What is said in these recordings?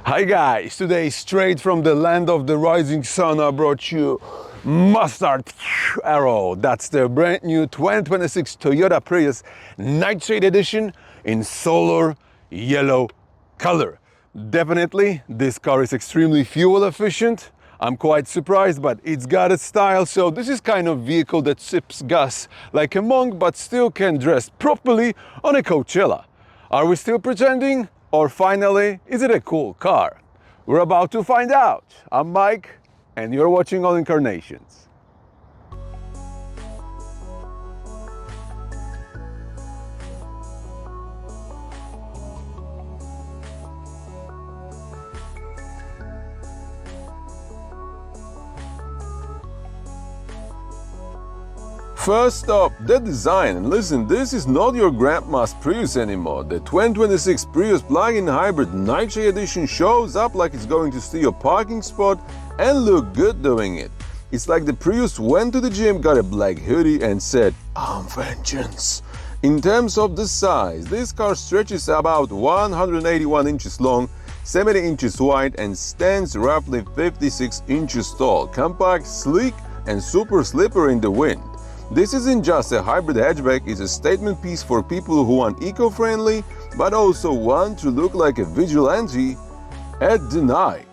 Hi guys, today straight from the land of the rising sun I brought you Mustard Arrow. That's the brand new 2026 Toyota Prius Nightshade edition in solar yellow color. Definitely this car is extremely fuel efficient. I'm quite surprised, but it's got a style. So this is kind of vehicle that sips gas like a monk but still can dress properly on a Coachella. Are we still pretending? Or finally, is it a cool car? We're about to find out. I'm Mike, and you're watching AllinCarNations. First up, the design. And listen, this is not your grandma's Prius anymore. The 2026 Prius plug-in hybrid Nightshade edition shows up like it's going to steal your parking spot and look good doing it. It's like the Prius went to the gym, got a black hoodie and said, "I'm vengeance." In terms of the size, this car stretches about 181 inches long, 70 inches wide and stands roughly 56 inches tall. Compact, sleek and super slippery in the wind. This isn't just a hybrid hatchback, it's a statement piece for people who want eco-friendly, but also want to look like a vigilante at the night.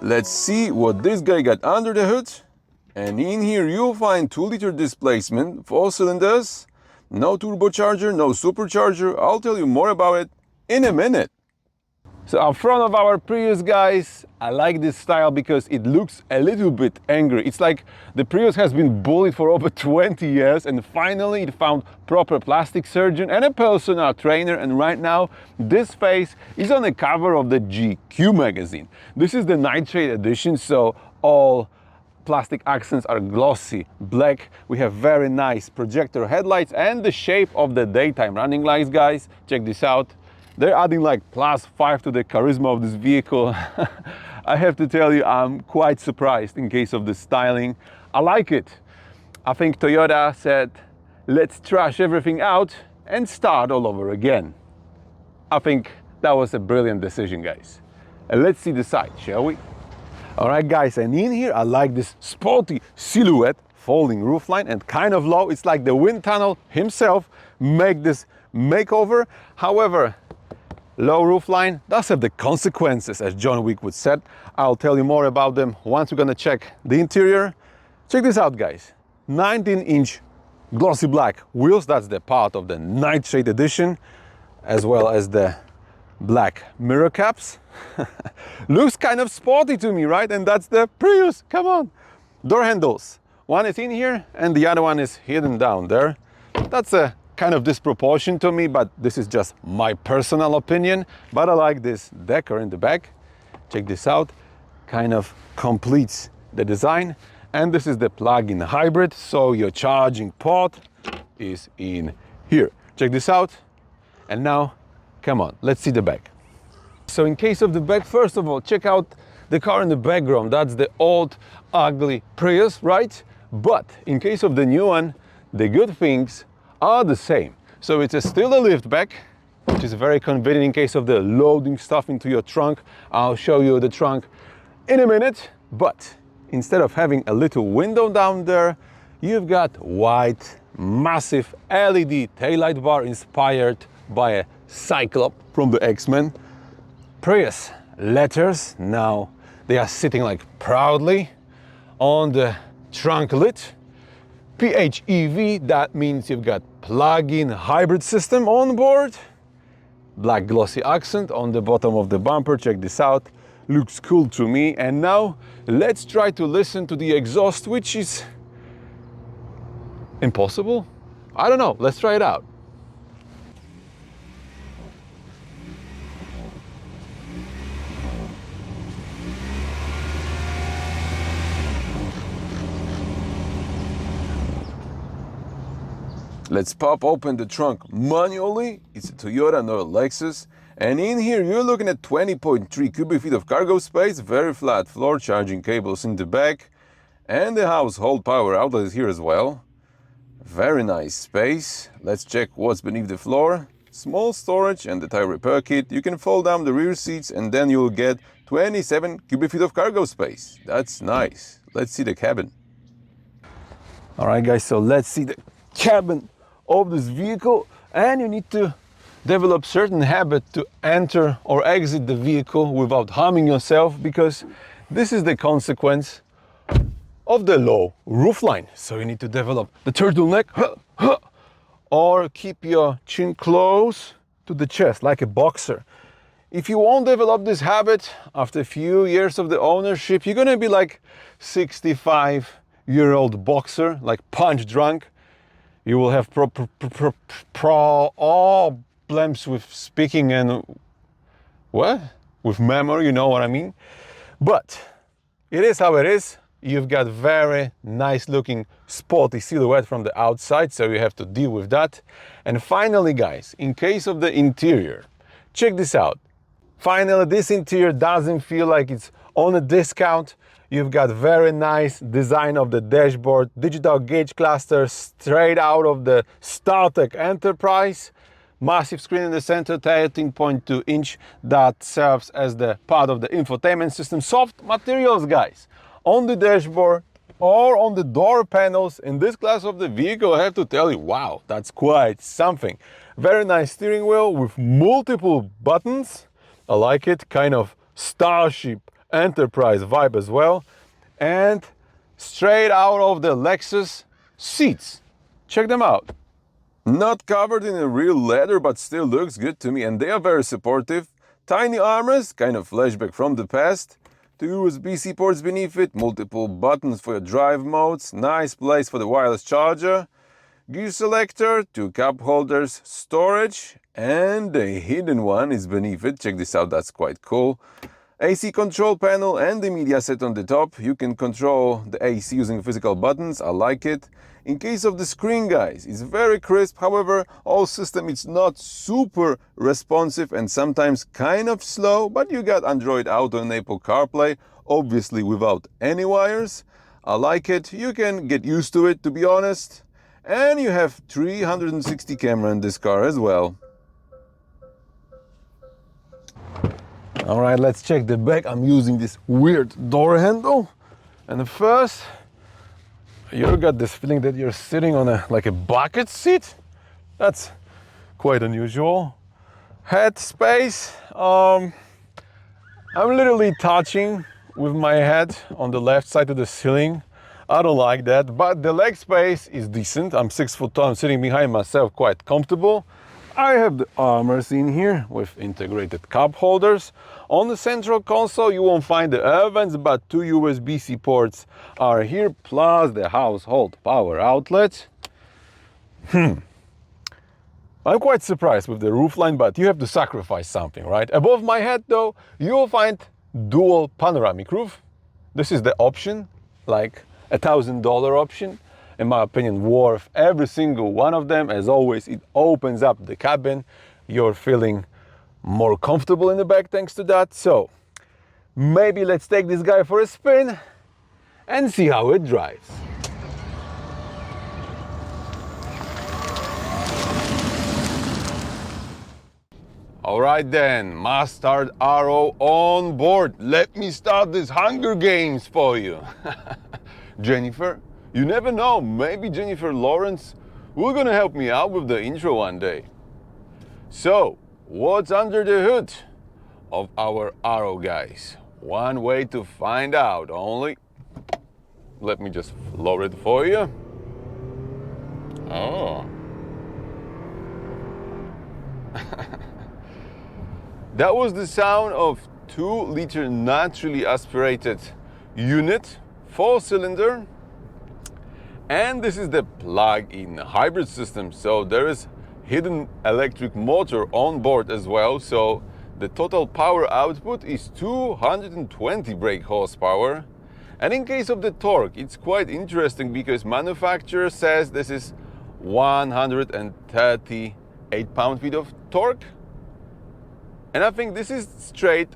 Let's see what this guy got under the hood. And in here you'll find 2-liter displacement, 4 cylinders, no turbocharger, no supercharger. I'll tell you more about it in a minute. So up front of our Prius, guys, I like this style because it looks a little bit angry. It's like the Prius has been bullied for over 20 years and finally it found proper plastic surgeon and a personal trainer, and right now this face is on the cover of the GQ magazine. This is the Nightshade edition, so all plastic accents are glossy black. We have very nice projector headlights and the shape of the daytime running lights, guys. Check this out. They're adding like +5 to the charisma of this vehicle. I have to tell you, I'm quite surprised in case of the styling. I like it. I think Toyota said, let's trash everything out and start all over again. I think that was a brilliant decision, guys. And let's see the side, shall we? All right, guys, and in here, I like this sporty silhouette, folding roofline and kind of low. It's like the wind tunnel himself make this makeover. However, low roofline does have the consequences, as John Wick would said. I'll tell you more about them once we're gonna check the interior. Check this out, guys. 19-inch glossy black wheels. That's the part of the Nightshade edition, as well as the black mirror caps. Looks kind of sporty to me, right? And that's the Prius, come on. Door handles. One is in here and the other one is hidden down there. That's a kind of disproportion to me, but this is just my personal opinion. But I like this decor in the back. Check this out, kind of completes the design. And this is the plug-in hybrid, so your charging port is in here. Check this out. And now, come on, let's see the back. So in case of the back, first of all, check out the car in the background. That's the old, ugly Prius, right? But in case of the new one, the good things are the same. So it's still a lift back, which is very convenient in case of the loading stuff into your trunk. I'll show you the trunk in a minute. But instead of having a little window down there, you've got white, massive LED taillight bar inspired by a Cyclops from the X-Men. Prius letters, now they are sitting like proudly on the trunk lid. PHEV, that means you've got plug-in hybrid system on board. Black glossy accent on the bottom of the bumper. Check this out. Looks cool to me. And now let's try to listen to the exhaust, which is impossible. I don't know. Let's try it out. Let's pop open the trunk manually. It's a Toyota, not a Lexus. And in here, you're looking at 20.3 cubic feet of cargo space, very flat floor, charging cables in the back, and the household power outlet is here as well. Very nice space. Let's check what's beneath the floor. small storage and the tire repair kit. You can fold down the rear seats and then you'll get 27 cubic feet of cargo space. That's nice. Let's see the cabin. Alright guys, so let's see the cabin of this vehicle, and you need to develop certain habit to enter or exit the vehicle without harming yourself, because this is the consequence of the low roofline. So you need to develop the turtleneck or keep your chin close to the chest like a boxer. If you won't develop this habit, after a few years of the ownership, you're gonna be like 65-year-old boxer, like punch drunk. You will have problems with speaking and with memory, you know what I mean? But it is how it is. You've got very nice looking sporty silhouette from the outside, so you have to deal with that. And finally guys, in case of the interior, check this out. Finally, this interior doesn't feel like it's on a discount. You've got very nice design of the dashboard, digital gauge cluster straight out of the StarTech Enterprise. Massive screen in the center, 13.2 inch, that serves as the part of the infotainment system. Soft materials guys, on the dashboard or on the door panels. In this class of the vehicle, I have to tell you, wow, that's quite something. Very nice steering wheel with multiple buttons. I like it, kind of Starship Enterprise vibe as well. And straight out of the Lexus seats. Check them out. Not covered in a real leather, but still looks good to me, and they are very supportive. Tiny armrest, kind of flashback from the past. 2 USB-C ports beneath it, multiple buttons for your drive modes, nice place for the wireless charger. Gear selector, 2 cup holders, storage, and a hidden one is beneath it. Check this out, that's quite cool. AC control panel and the media set on the top. You can control the AC using physical buttons, I like it. In case of the screen guys, it's very crisp, however, all system is not super responsive and sometimes kind of slow, but you got Android Auto and Apple CarPlay, obviously without any wires. I like it, you can get used to it, to be honest. And you have 360 camera in this car as well. All right, let's check the back. I'm using this weird door handle. And first, you got this feeling that you're sitting on like a bucket seat. That's quite unusual. Head space. I'm literally touching with my head on the left side of the ceiling. I don't like that, but the leg space is decent. I'm 6 foot tall, I'm sitting behind myself, quite comfortable. I have the armrest in here with integrated cup holders. On the central console, you won't find the air vents, but 2 USB-C ports are here, plus the household power outlet. I'm quite surprised with the roofline, but you have to sacrifice something, right? Above my head, though, you will find dual panoramic roof. This is the option, like $1,000 option. In my opinion, worth every single one of them. As always, it opens up the cabin. You're feeling more comfortable in the back thanks to that. So maybe let's take this guy for a spin and see how it drives. All right then, Mustard Arrow on board. Let me start this Hunger Games for you. Jennifer, you never know, maybe Jennifer Lawrence will gonna help me out with the intro one day. So, what's under the hood of our Arrow, guys? One way to find out only. Let me just lower it for you. Oh. That was the sound of 2-liter naturally aspirated unit, 4-cylinder. And this is the plug-in hybrid system, so there is hidden electric motor on board as well. So the total power output is 220 brake horsepower. And in case of the torque, it's quite interesting because manufacturer says this is 138 pound-feet of torque. And I think this is straight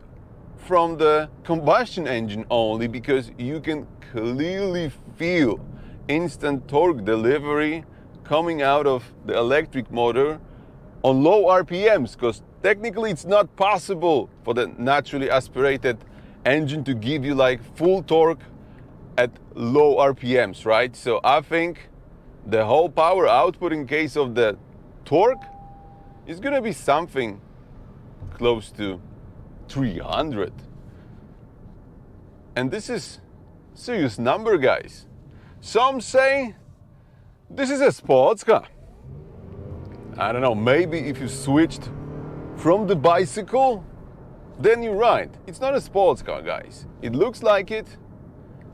from the combustion engine only, because you can clearly feel instant torque delivery coming out of the electric motor on low RPMs, because technically it's not possible for the naturally aspirated engine to give you like full torque at low RPMs, right? So I think the whole power output in case of the torque is gonna be something close to 300. And this is serious number, guys. Some say this is a sports car. I don't know, maybe if you switched from the bicycle, then you're right. It's not a sports car, guys. It looks like it,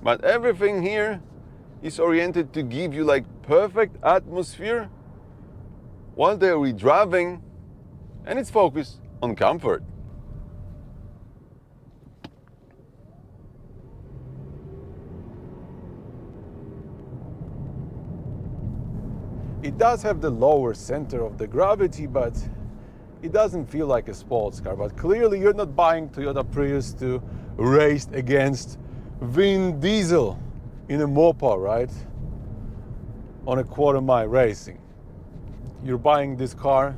but everything here is oriented to give you like perfect atmosphere while they're driving, and it's focused on comfort. It does have the lower center of the gravity, but it doesn't feel like a sports car. But clearly you're not buying Toyota Prius to race against Vin Diesel in a Mopar, right? On a quarter-mile racing. You're buying this car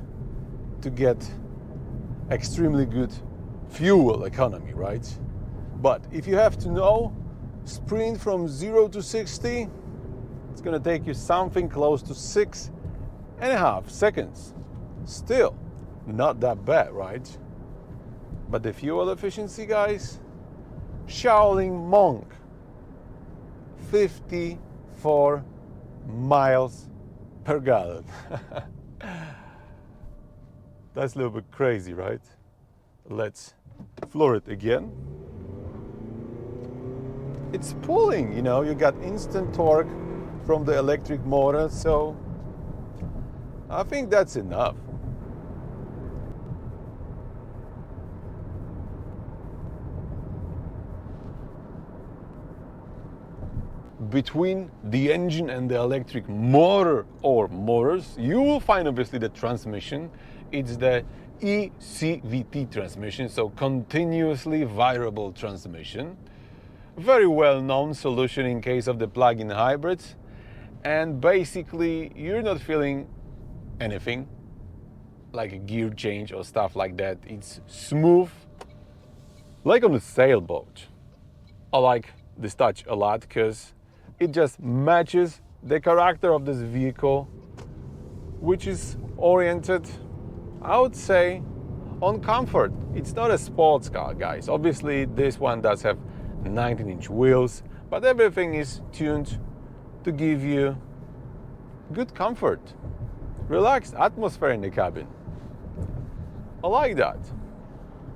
to get extremely good fuel economy, right? But if you have to know, sprint from 0 to 60, it's gonna take you something close to 6.5 seconds. Still not that bad, right? But the fuel efficiency, guys, Shaolin Monk, 54 miles per gallon. That's a little bit crazy, right? Let's floor it again. It's pulling, you know, you got instant torque from the electric motor, so I think that's enough. Between the engine and the electric motor or motors, you will find obviously the transmission. It's the ECVT transmission, so continuously variable transmission. Very well-known solution in case of the plug-in hybrids. And basically, you're not feeling anything like a gear change or stuff like that. It's smooth, like on a sailboat. I like this touch a lot because it just matches the character of this vehicle, which is oriented, I would say, on comfort. It's not a sports car, guys. Obviously, this one does have 19-inch wheels, but everything is tuned to give you good comfort, relaxed atmosphere in the cabin. I like that.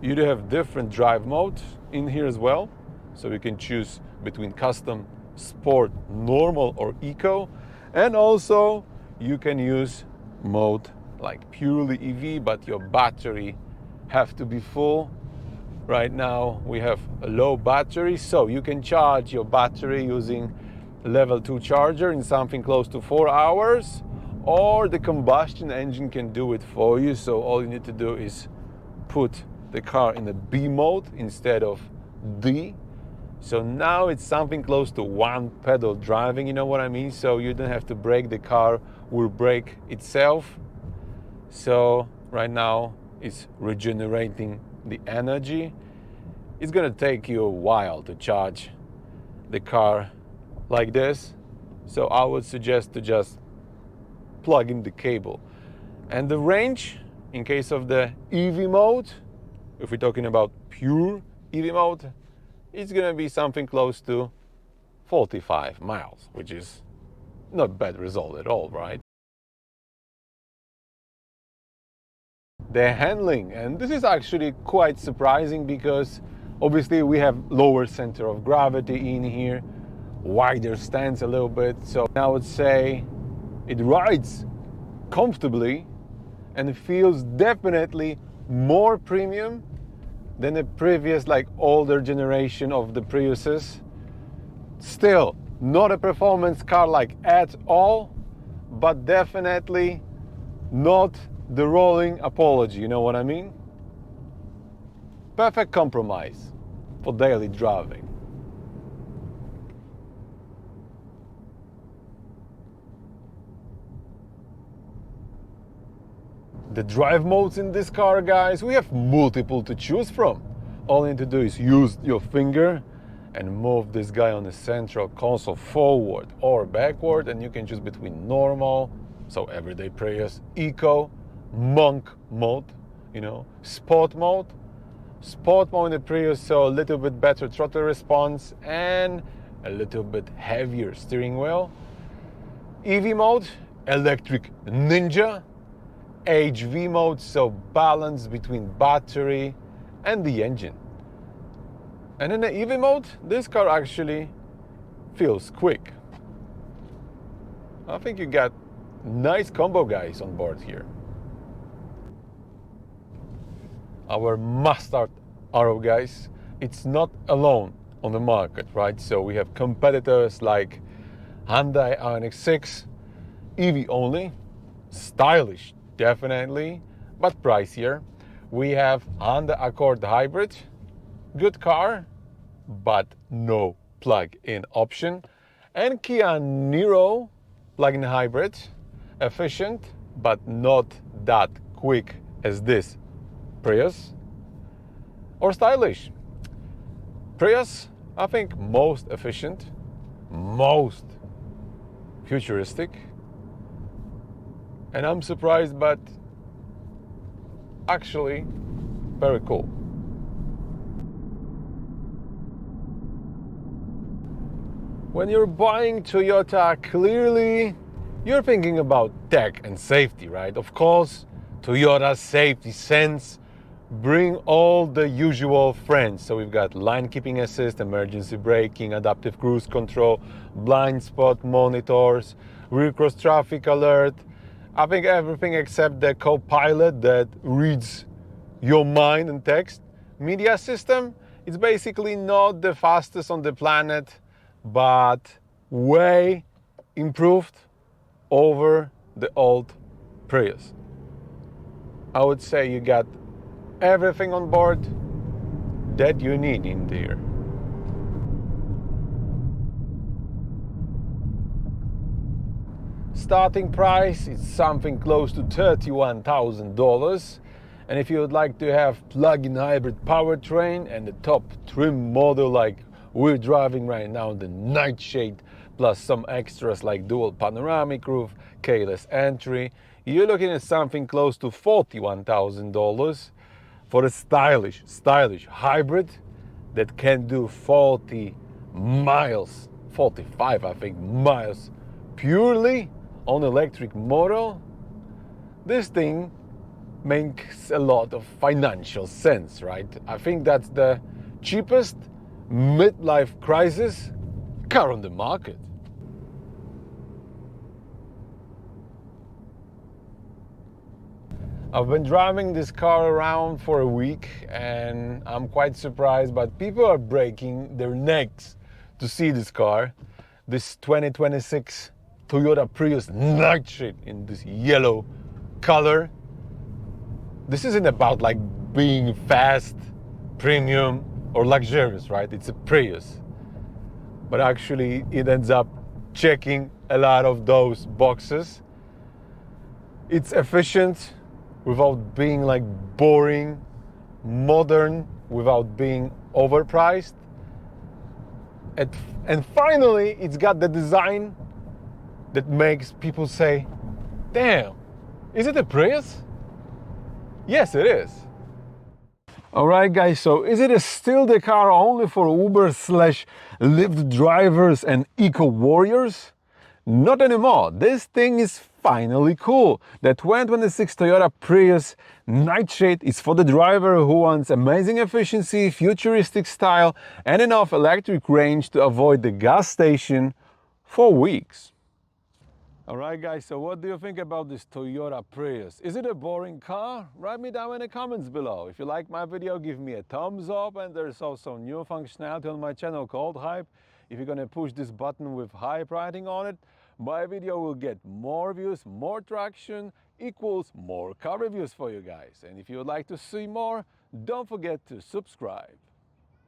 You do have different drive modes in here as well, so you can choose between custom, sport, normal or eco, and also you can use mode like purely EV, but your battery have to be full. Right now we have a low battery, so you can charge your battery using level 2 charger in something close to 4 hours, or the combustion engine can do it for you. So all you need to do is put the car in a B mode instead of D. So now it's something close to one pedal driving, you know what I mean? So you don't have to brake, the car will brake itself. So right now it's regenerating the energy. It's gonna take you a while to charge the car like this. So I would suggest to just plug in the cable. And the range, in case of the EV mode, if we're talking about pure EV mode, it's gonna be something close to 45 miles, which is not a bad result at all, right? The handling, and this is actually quite surprising because obviously we have lower center of gravity in here, wider stance a little bit, so I would say it rides comfortably and it feels definitely more premium than the previous, like, older generation of the Priuses. Still not a performance car like at all, but definitely not the rolling apology, you know what I mean? Perfect compromise for daily driving. The drive modes in this car, guys, we have multiple to choose from. All you need to do is use your finger and move this guy on the central console forward or backward, and you can choose between normal, so everyday Prius, eco, monk mode, you know, sport mode. Sport mode in the Prius, so a little bit better throttle response and a little bit heavier steering wheel. EV mode, electric ninja. HV mode, so balance between battery and the engine. And in the EV mode, this car actually feels quick. I think you got nice combo guys on board here. Our mustard arrow, guys, it's not alone on the market, right? So we have competitors like Hyundai IONIQ 6, EV only, stylish definitely, but pricier. We have Honda Accord Hybrid, good car, but no plug-in option. And Kia Niro plug-in hybrid, efficient, but not that quick as this Prius. Or stylish. Prius, I think most efficient, most futuristic. And I'm surprised, but actually very cool. When you're buying Toyota, clearly you're thinking about tech and safety, right? Of course, Toyota's safety sense bring all the usual friends. So we've got line keeping assist, emergency braking, adaptive cruise control, blind spot monitors, rear cross traffic alert. I think everything except the co-pilot that reads your mind and text. Media system, it's basically not the fastest on the planet, but way improved over the old Prius. I would say you got everything on board that you need in there. Starting price is something close to $31,000, and if you would like to have plug-in hybrid powertrain and the top trim model like we're driving right now, the Nightshade, plus some extras like dual panoramic roof, keyless entry, you're looking at something close to $41,000 for a stylish hybrid that can do 40 miles, 45 I think miles purely on electric motor. This thing makes a lot of financial sense, right? I think that's the cheapest midlife crisis car on the market. I've been driving this car around for a week and I'm quite surprised, but people are breaking their necks to see this car. This 2026 Toyota Prius Nightshade in this yellow color. This isn't about like being fast, premium or luxurious, right? It's a Prius. But actually it ends up checking a lot of those boxes. It's efficient without being like boring, modern without being overpriced. And finally, it's got the design that makes people say, damn, is it a Prius? Yes, it is. All right, guys, so is it still the car only for Uber/Lyft drivers and eco warriors? Not anymore. This thing is finally cool. The 2026 Toyota Prius Nightshade is for the driver who wants amazing efficiency, futuristic style, and enough electric range to avoid the gas station for weeks. All right, guys, so what do you think about this Toyota Prius? Is it a boring car? Write me down in the comments below. If you like my video, give me a thumbs up, and there's also new functionality on my channel called Hype. If you're gonna push this button with Hype writing on it, my video will get more views, more traction, equals more car reviews for you guys. And if you would like to see more, don't forget to subscribe.